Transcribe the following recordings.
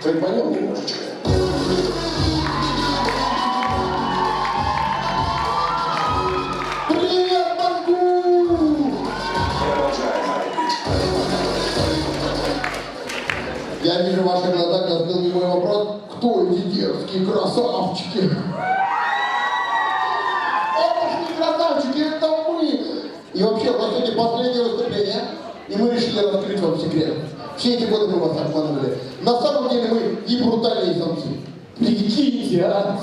Кайфанем немножечко. Привет, Москву! Я вижу в ваших глазах, застыл немой вопрос, кто эти дерзкие красавчики? Это ж не красавчики, это мы! И вообще, у нас сегодня последнее выступление, и мы решили раскрыть вам секрет. Все эти годы мы вас обманывали. На самом деле мы и брутальные самцы. Прикиньте, а?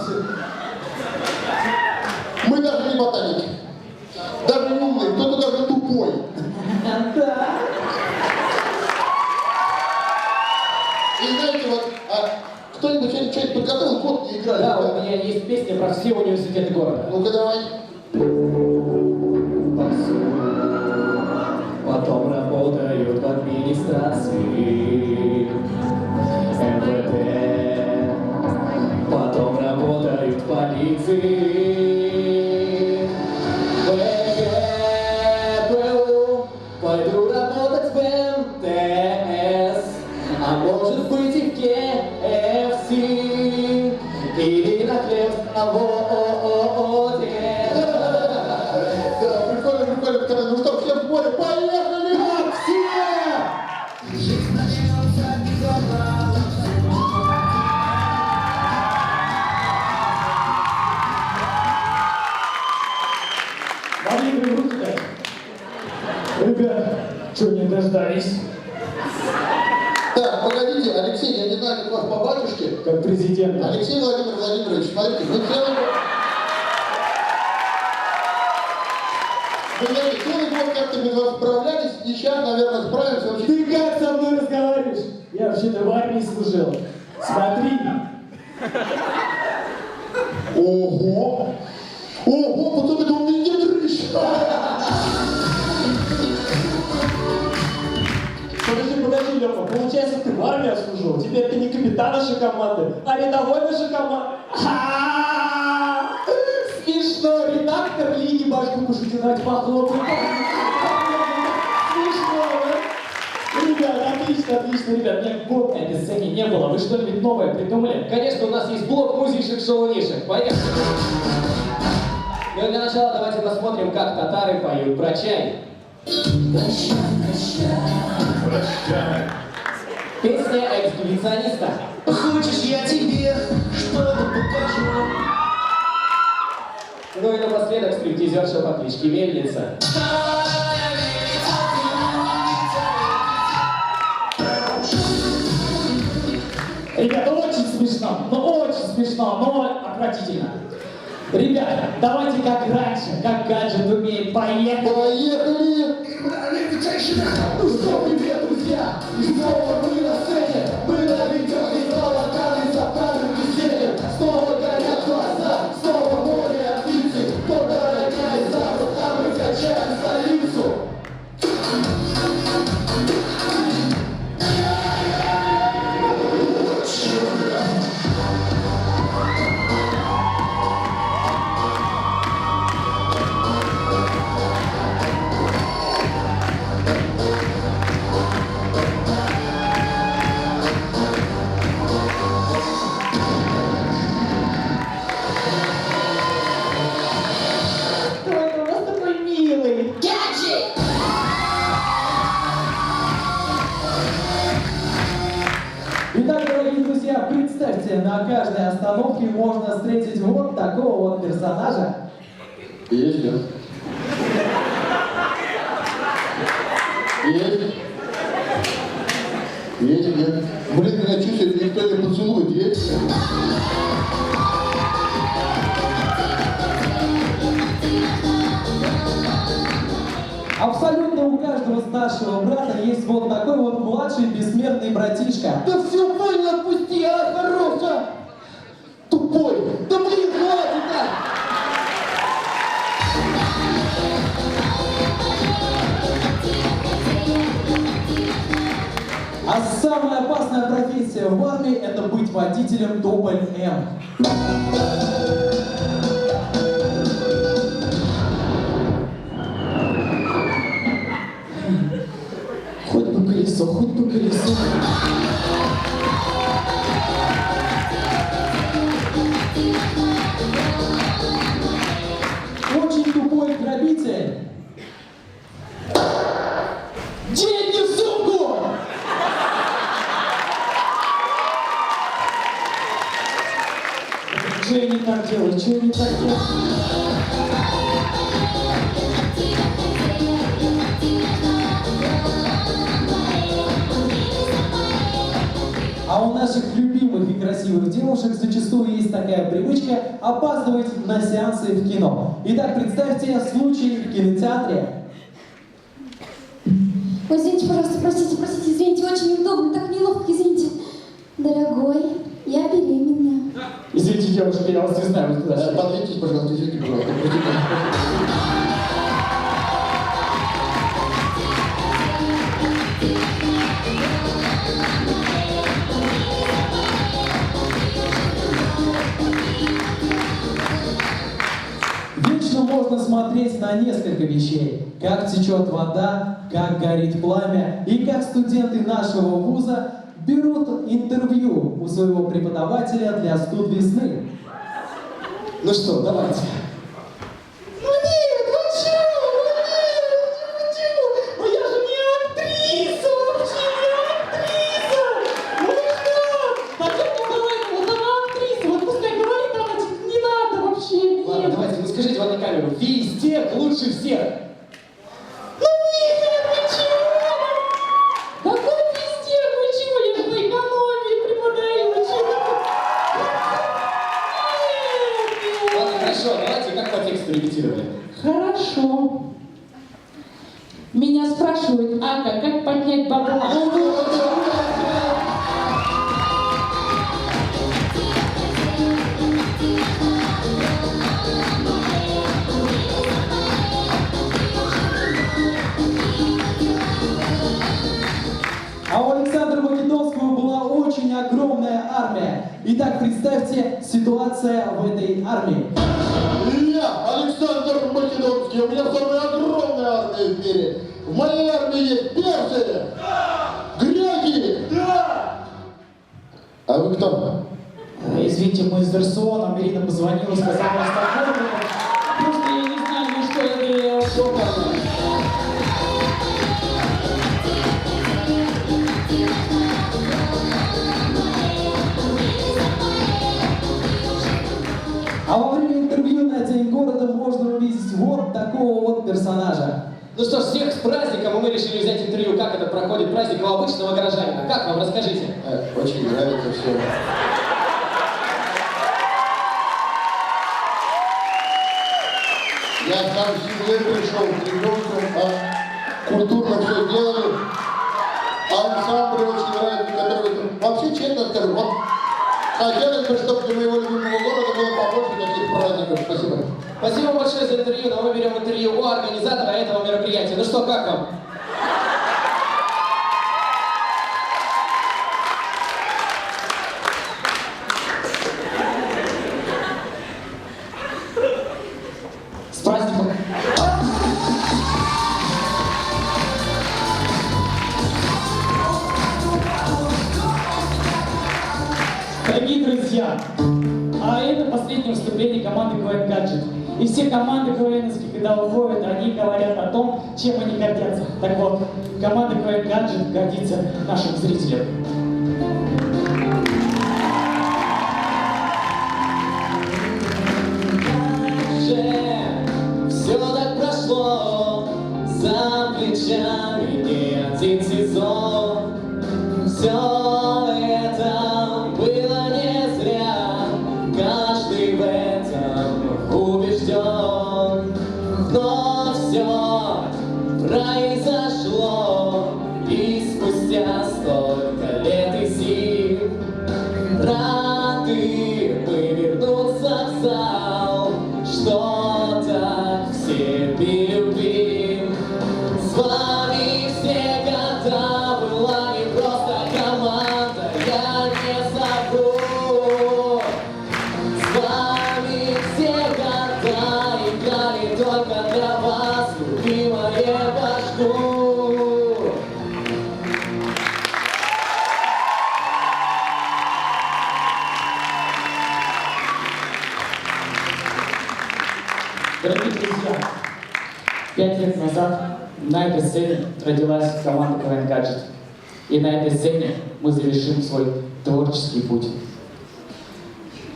Мы даже не ботаники. Даже не умные, кто-то даже тупой. Да. И знаете, вот, кто-нибудь что-нибудь подготовил, код не играли? Да, у меня есть песня про все университеты города. Ну-ка давай. Потом работают в администрации МВД, потом работают в полиции, ВГБУ, пойду работать в МТС, а может быть и в КФС, или на хлебзаводе. Да, прикольно, прикольно. Ну что, все в поле, поехали! Все! Маленькие руки-то. Ребят, что, не дождались? Так, погодите, Алексей, я не знаю, как вас по батюшке. Как президент. Алексей Владимирович, смотрите, мы целый год как-то без вас справлялись, сейчас, наверное, справимся вообще. Ты как со мной разговариваешь? Я вообще-то в армии служил. Смотри. Ого! Ого, потом это у меня не дрыщ! Подожди, Лёха, получается, ты в армии служил. Теперь ты не капитан нашей команды, а рядовой нашей команды. Смешно, редактор Лиги башку пошутил, давайте похлопаем. Смешно, да? Ребят, отлично, ребят, мне год на этой сцене не было. Вы что-нибудь новое придумали? Конечно, у нас есть блок музейших шоу-нишек. Поехали. Ну и для начала давайте посмотрим, как татары поют про чай. Песня эксгибициониста. Хочешь, я тебе что-то покажу? Ну и напоследок стриптизерша по кличке Мельница. Ребята, очень смешно, но отвратительно. Ребята, давайте как раньше, как гаджет умеет, поехали! Поехали! Ну что, привет, друзья! И снова мы на сцене, мы наведем и снова кары за пару весельем. Снова горят глаза, снова море амбиций. Кто-то роняет за руку, а мы качаем столицу. Итак, дорогие друзья, представьте, на каждой остановке можно встретить вот такого вот персонажа. Есть, нет? Есть? Есть, нет? Блин, меня чувствует, никто не поцелует, есть? Абсолютно у каждого старшего брата есть вот такой вот младший бессмертный братишка. Да все, Ваня, отпусти, а, хороша! Тупой! Да блин, хватит, А самая опасная профессия в армии — это быть водителем дубль М. Хоть бы колесо, хоть бы колесо. Что я не так делаю? Что я не так делаю? А у наших любимых и красивых девушек зачастую есть такая привычка опаздывать на сеансы в кино. Итак, представьте случай в кинотеатре. Ой, извините, пожалуйста, простите, извините, очень неудобно, так неловко, извините. Дорогой, я беременна. Извините, девушка, я вас не знаю, вы туда сидите. Подвиньтесь, пожалуйста, извините, пожалуйста. Вечно можно смотреть на несколько вещей. Как течет вода, как горит пламя, и как студенты нашего вуза берут интервью у своего преподавателя для студ весны. Ну что, давайте. Ну нет, ну чего? Ну чего? Ну я же не актриса, вообще не актриса! Ну что? А как мне говорить? Вот она актриса, вот пускай говорит, она не надо вообще, Ладно, нет. давайте, вы скажите вот на камеру. Везде лучше всех. Ну нет, вы чего? Какой везде, вы чего? Я же на экономии преподаю, вы чего? Нет, нет. Ладно, хорошо, давайте как по тексту репетировали. Хорошо. Меня спрашивают, Ака, как поднять бабла? А у Александра Македонского была очень огромная армия. Итак, представьте ситуация в этой армии. Я, Александр Македонский, у меня самая огромная армия в мире. В моей армии есть персы, греки. А вы кто? Извините, мы из РСО, нам Ирина позвонила, сказала, что просто я не знаю, ну что это удобно. А во время интервью на День города можно увидеть вот такого вот персонажа. Ну что ж, всех с праздником, и мы решили взять интервью, как это проходит праздник у обычного горожанина. Как вам, расскажите? Очень нравится все. Я сам себе пришел к ребенку, культурно все делали. Ансамбль очень нравится, который... Вообще, честно скажу, вот хотелось бы, чтобы для моего любимого города было побольше таких праздников. Спасибо. Спасибо большое за интервью, но мы берем интервью у организатора этого мероприятия. Ну что, как вам? С праздником. Дорогие друзья, а это последнее выступление команды КВН Гаджет. И все команды КВНовские, когда уходят, они говорят о том, чем они гордятся. Так вот, команда КВН Гаджет гордится нашим зрителям. Все так прошло, за плечами не один сезон. Все это было не зря, каждый в этом убежден. Но все произошло, и спустя столько лет и сил рады мы вернуться в зал, что так все любим. С вами все года была не просто команда, я не забыл. С вами все года играли только для вас, любимое башку. Дорогие друзья, 5 лет назад на этой сцене родилась команда КВН Гаджет. И на этой сцене мы завершим свой творческий путь.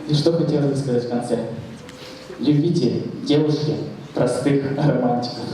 И что хотелось бы сказать в конце? Любите, девушки, простых романтиков.